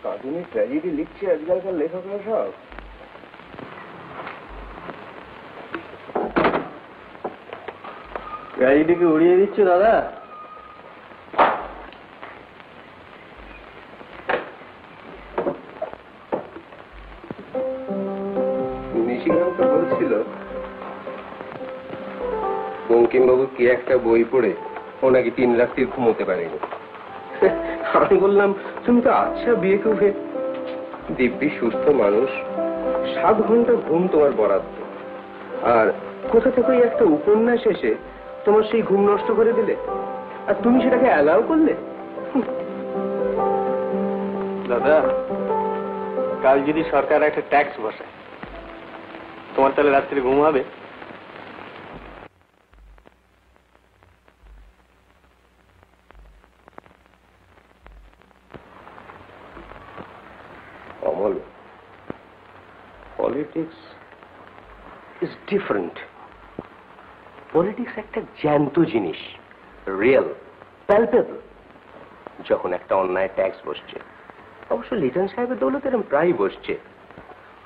কাঁদুনি tragedy লিখছে আজকালকার লেখকরা সব। ট্র্যাজেডিকে উড়িয়ে দিচ্ছ দাদা? নিশিকান্ত বলছিল বঙ্কিমবাবু কি একটা বই পড়ে ও নাকি 3 রাত্রি ঘুমোতে পারেনি। আমি বললাম তুমি তো আচ্ছা বিয়ে করবে, দিব্যি সুস্থ মানুষ, 7 ঘন্টা ঘুম তোমার বরাদ্দ, আর কোথা থেকে একটা উপন্যাস এসে তোমার সেই ঘুম নষ্ট করে দিলে, আর তুমি সেটাকে অ্যালাউ করলে। দাদা, কাল যদি সরকার একটা ট্যাক্স বসায়, তোমার তাহলে রাত্রে ঘুম হবে? Amal, politics is different. Politics একটা জ্যান্ত জিনিস, রিয়েল, প্যালপেবল। যখন একটা অন্যায় ট্যাক্স বসছে, অবশ্য লিটন সাহেবের দৌলতে এরকম প্রায় বসছে,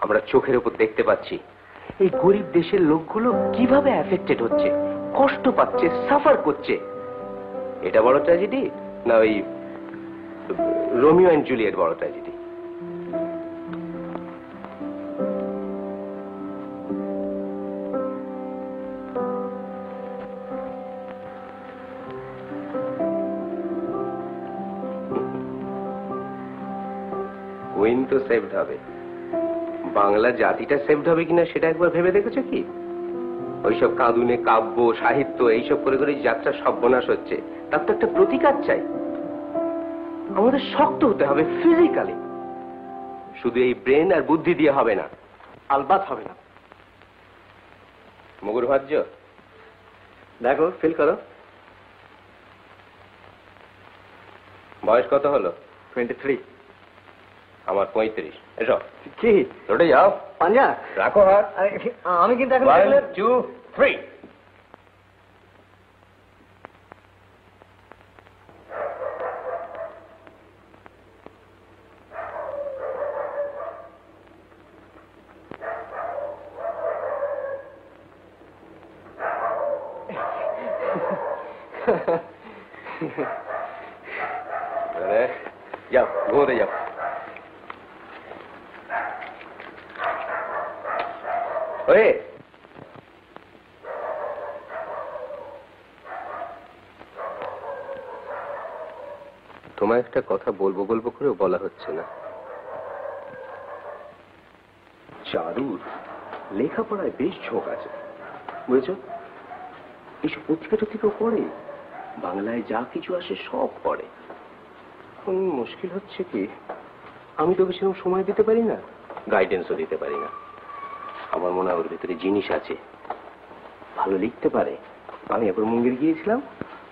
আমরা চোখের উপর দেখতে পাচ্ছি এই গরিব দেশের লোকগুলো কিভাবে অ্যাফেক্টেড হচ্ছে, কষ্ট পাচ্ছে, সাফার করছে। এটা বড় ট্র্যাজেডি না ওই রোমিও অ্যান্ড জুলিয়েট বড় ট্র্যাজেডি? উইন তো সেভড হবে, বাংলা জাতিটা সেভড হবে কিনা সেটা একবার ভেবে দেখেছো কি? ওইসব কাঁদুনে কাব্য সাহিত্য এইসব করে করে যাত্রা সর্বনাশ হচ্ছে, তার তো একটা প্রতিকার চাই। আমাদের শক্ত হতে হবে ফিজিক্যালি, শুধু এই ব্রেন আর বুদ্ধি দিয়ে হবে না। আলবাত হবে না। মুগুর ভাজ্য দেখো, ফিল করো। বয়স কত হলো? 23। আমার 35। এসো। কি রোডে যাও, পাঞ্জা রাখো হাত। আমি কিন্তু এখন 1 2 3। যাও, ঘুমোতে যাও। ওই তোমায় একটা কথা বলবো বলবো করেও বলা হচ্ছে না। চারুর লেখাপড়ায় বেশ ঝোঁক আছে, বুঝেছ? এইসব পত্রিকা টত্রিকাও পড়ে, বাংলায় যা কিছু আসে সব পড়ে। এখন মুশকিল হচ্ছে কি, আমি তোকে সেরকম সময় দিতে পারি না, গাইডেন্সও দিতে পারি না। আমার মনে হয় ওর ভিতরে জিনিস আছে, ভালো লিখতে পারে। আমি একবার মুঙ্গের গিয়েছিলাম,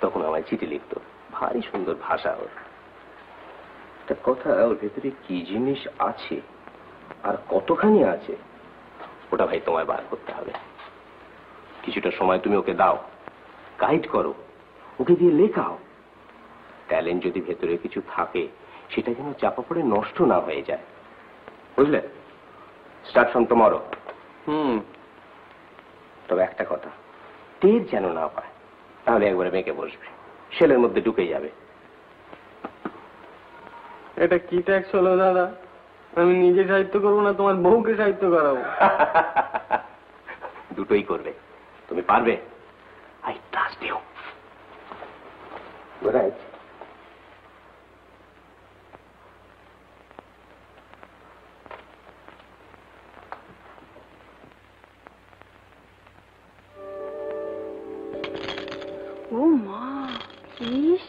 তখন আমায় চিঠি লিখতো, ভারী সুন্দর ভাষা ওর। একটা কথা, ওর ভেতরে কি জিনিস আছে আর কতখানি আছে, ওটা ভাই তোমায় বার করতে হবে। কিছুটা সময় তুমি ওকে দাও, গাইড করো, ওকে দিয়ে লেখাও। ট্যালেন্ট যদি ভেতরে কিছু থাকে, সেটা যেন চাপা পড়ে নষ্ট না হয়ে যায়, বুঝলে? Start from tomorrow. তবে একটা কথা, টের যেন না পায়, তাহলে একবারে মেয়েকে বসবে, শেলের মধ্যে ঢুকে যাবে। এটা কি ট্যাক্স হলো দাদা? আমি নিজে সাহিত্য করবো না তোমার বউকে সাহিত্য করাবো? দুটোই করবে, তুমি পারবে। I trust you. রাইট। ও মা, ইস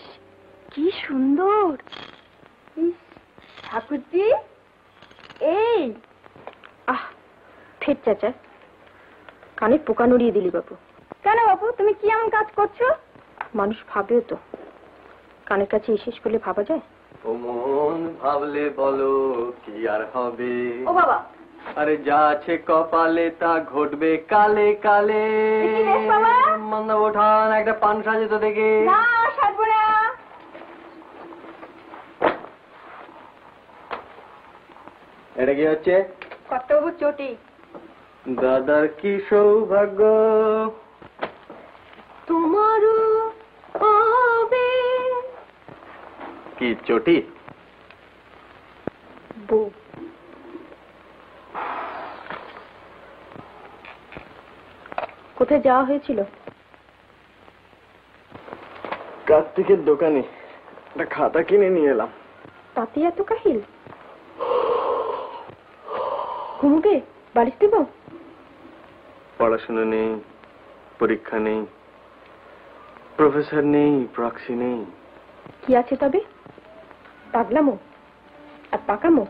কি সুন্দর! ঠাকুরজি, এই ফের চাচা, কানে পোকা নড়িয়ে দিলি বাবু। কেন বাবু, তুমি কি এমন কাজ করছো? মানুষ ভাবেও তো, কানের কাছে শেষ করলে ভাবা যায়? ও মন ভাবলে বলো কি আর হবে? ও বাবা, আরে যা আছে কপালে তা ঘটবে কালে কালে। মন্দা ওঠান, একটা পান সাজে তো দেখে। না সাজবো না। এটা কি হচ্ছে? কর্তাবাবু চটি। দাদার কি সৌভাগ্য তোমারও হবে কি চটি? বউ। কোথায় যাওয়া হয়েছিল? কার্তিকের দোকানে একটা খাতা কিনে নিয়ে এলাম। তাতে এত কাহিল? ঘুমুকে বালিশ দেব? পড়াশোনা নেই, পরীক্ষা নেই, প্রফেসর নেই, প্রক্সি নেই। কি আছে তবে? পাগলামো আর পাকামো।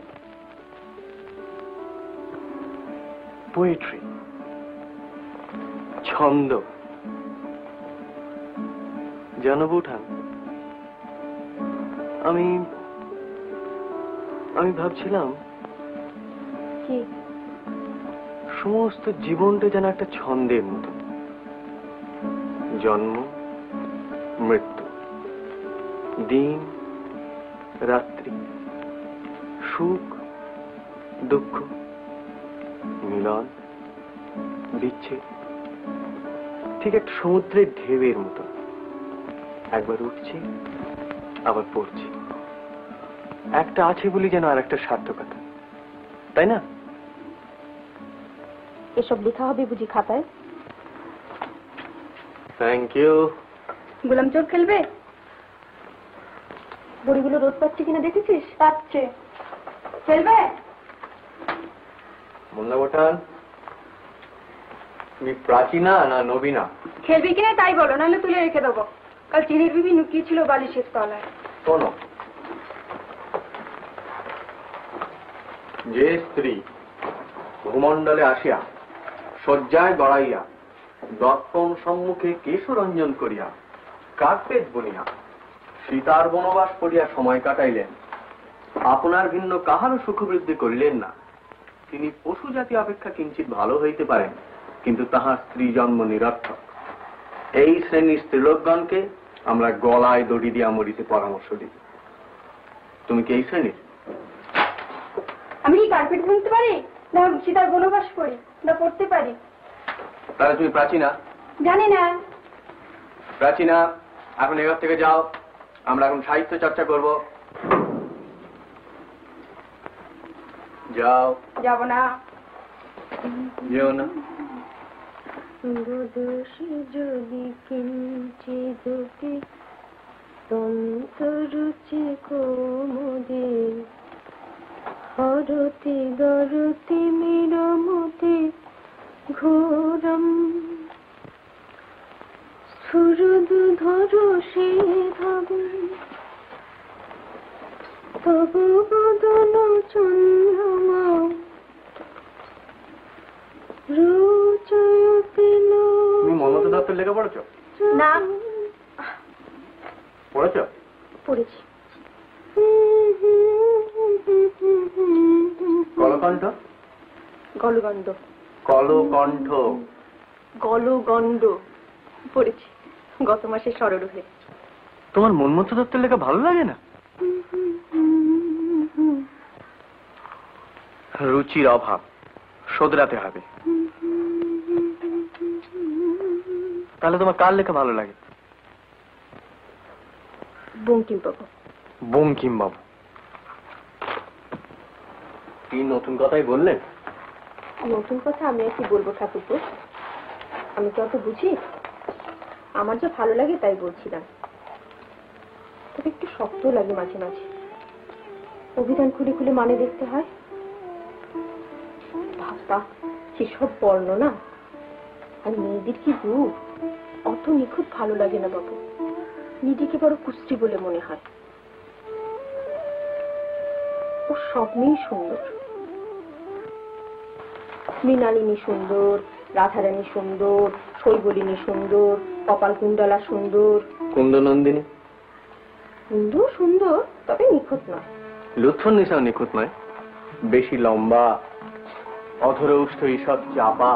পোয়েট্রি, ছন্দ। জানো বৌঠান, আমি ভাবছিলাম কি? সমস্ত জীবনটা যেন একটা ছন্দের মতো। জন্ম, মৃত্যু, দিন, রাত্রি, সুখ, দুঃখ, মিলন, বিচ্ছেদ, ঠিক একটা সমুদ্রের ঢেউয়ের মতো। একবার উঠছে, আবার পড়ছে। একটা আছে বলি যেন আর একটা সার্থকতা, তাই না? এসব লেখা হবে বুঝি খাতায়? Thank you. গোলাম চোর খেলবে? বড়িগুলো রোদ পাচ্ছে কিনা দেখেছিস? পাচ্ছে। খেলবে? মোল্লা বোঠান, তুমি প্রাচীনা না নবীনা? খেলবি কিনা তাই বলো, নাহলে তুলে রেখে দেবো। কাল চিনির বিবি লুকিয়ে ছিল বালিশের তলায়। শোনো, যে স্ত্রী ভূমণ্ডলে আসিয়া শয্যায় গড়াইয়া দর্পণ সম্মুখে কেশরঞ্জন করিয়া কার্পেট বুনিয়া সীতার বনবাস করিয়া সময় কাটাইলেন, আপনার ভিন্ন কাহারও সুখবৃদ্ধি করিলেন না, তিনি পশু জাতি অপেক্ষা কিঞ্চিত ভালো হইতে পারেন, কিন্তু তাহার স্ত্রী জন্ম নিরর্থক। এই শ্রেণীর স্ত্রীলোকগণকে আমরা গলায় দড়ি দিয়া মরিতে পরামর্শ দিই। তুমি কি এই শ্রেণীর? আমি কি কার্পেট বুনতে পারি, না সীতার বনবাস করি, না পড়তে পারি? তাহলে তুমি প্রাচীনা? জানি না। প্রাচীনা, এখন এঘর থেকে যাও, আমরা এখন সাহিত্য চর্চা করব। যাও। যাব না। যেও না। দোষী যদি কিঞ্চিদপি তন্তরুচি কোমদে হরতি দরতি মিরমতি ঘোরম সুরদু ধরো সে ভাবে তব বদন চন্দ্রমা তুমি মমতা দত্তের লেখা পড়েছ? না। পড়েছ? পড়েছি। কলকণ্ঠ? গলগণ্ড। কলকণ্ঠ। গলগণ্ড পড়েছি গত মাসে সরোরহে। তোমার মনমতো দত্তের লেখা ভালো লাগে না? রুচির অভাব শোধরাতে হবে। তাহলে তোমার কার লেখা ভালো লাগে? বঙ্কিমবাবু। বঙ্কিমবাবু কি নতুন কথাই বললেন? নতুন কথা আমি আর কি বলবো ঠাকুরপো, আমি তো অত বুঝি। আমার যা ভালো লাগে তাই বলছিলাম। তবে একটু শক্ত লাগে মাঝে মাঝে, অভিধান খুলে খুলে মানে দেখতে হয়। বাবা সেসব বর্ণনা আর মেয়েদের কি রূপ, অত নিখুঁত ভালো লাগে না বাবু। নিজেকে বড় কুষ্টি বলে মনে হয়। ও সব মেয়েই সুন্দর। মৃণালিনী সুন্দর, রাধারানী সুন্দর, শৈবলিনী সুন্দর, কপালকুণ্ডলা সুন্দর, কুন্দনন্দিনী সুন্দর সুন্দর, তবে নিখুঁত নয়। লুৎফুন্নিসাও নিখুঁত নয়, বেশি লম্বা, অধরৌষ্ঠ ঈষৎ চাপা,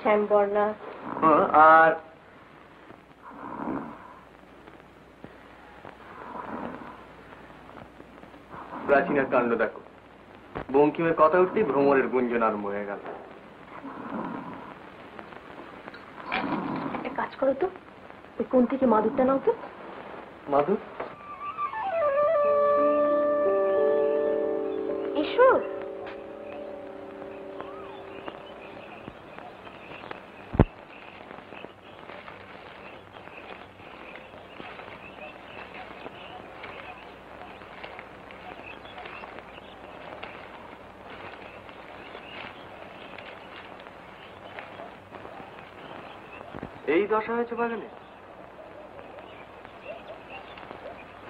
শ্যামবর্ণা। আর প্রাচীনের কাণ্ড দেখো, বঙ্কিমের কথা উঠতেই ভ্রমরের গুঞ্জন আরম্ভ হয়ে গেল। এক কাজ করো তো, ওই কোন থেকে মাদুরটা নাও তো। মাধুর, এসো। এই দশা হয়েছে বাগানে।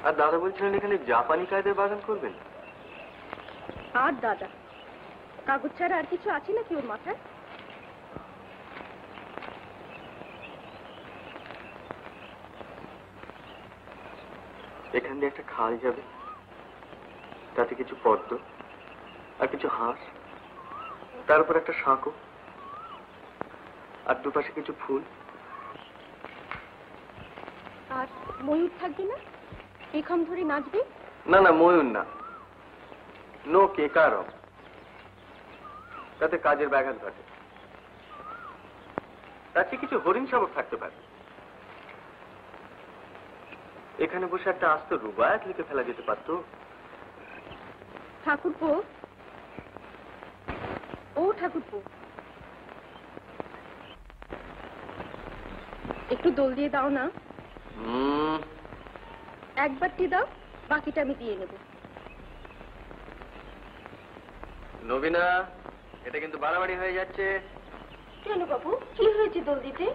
আর দাদা বলছিলেন এখানে জাপানি কায়দায় বাগান করবেন। আর দাদা, কাগজ ছাড়া আর কিছু আছে নাকি ওর মাথায়? এখান দিয়ে একটা খাল যাবে, তাতে কিছু পদ্ম আর কিছু হাঁস, তার উপর একটা শাঁকো, আর দুপাশে কিছু ফুল। আর ময়ূর থাকবে না? এখান ধরে নাচবে? না না, ময়ূর না, নো কেকারও, তাতে কাজের ব্যাঘাত ঘটে। তার চেয়ে কিছু হরিণ শাবক থাকতে পারে। এখানে বসে একটা আস্ত রুবায়াত লিখে ফেলা যেতে পারতো। ঠাকুরপো, ও ঠাকুরপো, একটু দোল দিয়ে দাও না। একবারটি দাও, বাকিটা আমি দিয়ে নেব। নবীনা, এটা কিন্তু বাড়াবাড়ি হয়ে যাচ্ছে। কেন বাবু, কি হয়েছে দোল দিতে?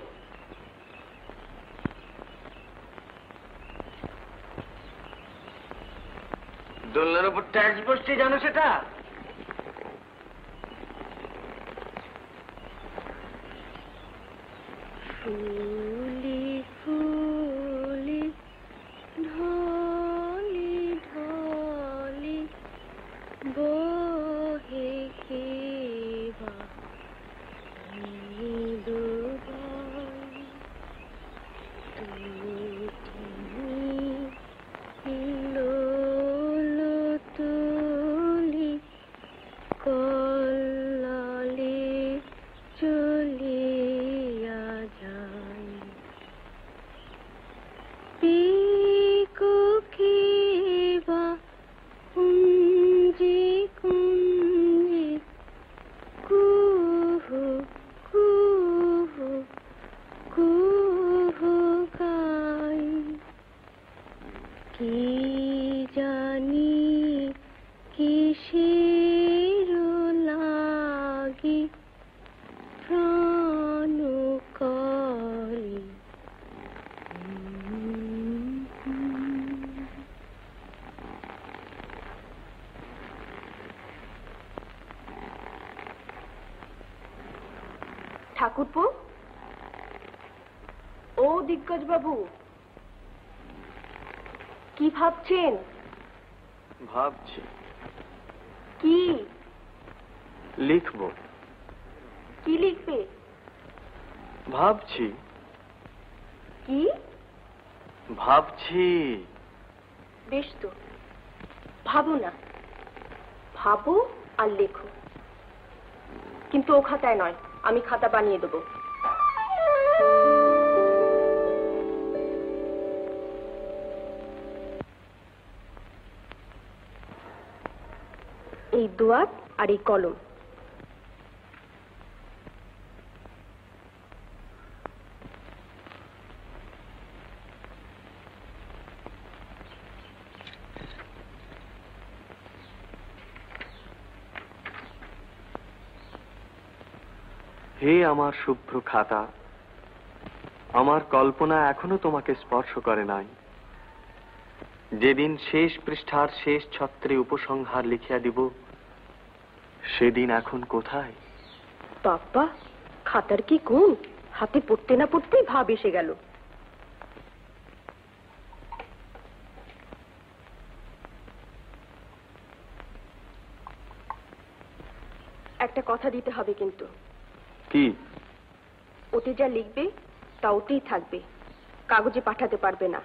দোলনার উপর ট্যাক্স বসছে, জানো সেটা? ফুলি ফুলি ঢলি ঢলি বহে কেবা মৃদুবন তুলি কল্লালে চলিয়া যায় পিকো কেবা কুঞ্জি কুঞ্জি কুহু কুহু কুহু গাই কি জানি কিসের লাগি প্রাণ করে ঠাকুরপো, ও দিগ্গজ বাবু, কি ভাবছেন? ভাবছি কি? লিখবো। কি লিখবে? ভাবছি কি? ভাবছি। বেশ তো, ভাবো না, ভাবো আর লেখো, কিন্তু ও খাতায় নয়, আমি খাতা বানিয়ে দেবো। এই দোয়াত আর এই কলম। হে আমার শুভ্র খাতা, আমার কল্পনা এখনো তোমাকে স্পর্শ করে নাই। যেদিন শেষ পৃষ্ঠার শেষ ছত্রে উপসংহার লিখিয়া দিব, সেদিন এখন কোথায়? বাবা, খাতার কি গুণ, হাতে পড়তে না পড়তেই ভাব এসে গেল। একটা কথা দিতে হবে কিন্তু। কি? ওতে যা লিখবে তা ওতেই থাকবে, কাগজে পাঠাতে পারবে না।